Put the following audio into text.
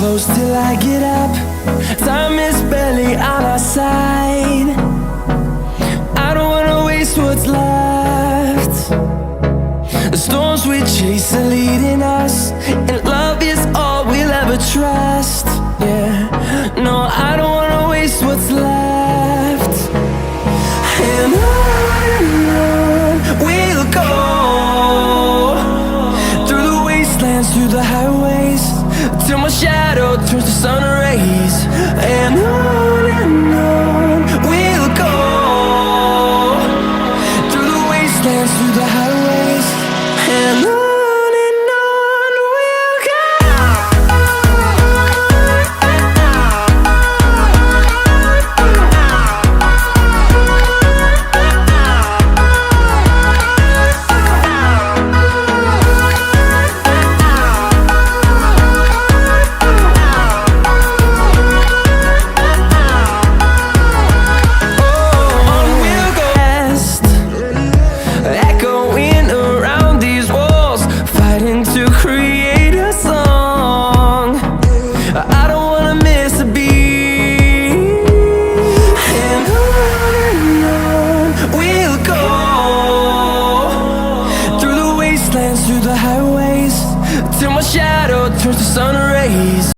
close till I get up. Time is barely on our side. I don't wanna waste what's left. The storms we chase are leading us, and love is all we'll ever trust. Yeah, no, I don't wanna waste what's left. And on we'll go, through the wastelands, through the highways, till my shadow turns to sun rays. And on we'll go, through the wastelands, through the highways, and on. To create a song, I don't wanna miss a beat. And on we'll go, through the wastelands, through the highways, till my shadow turns to sun rays.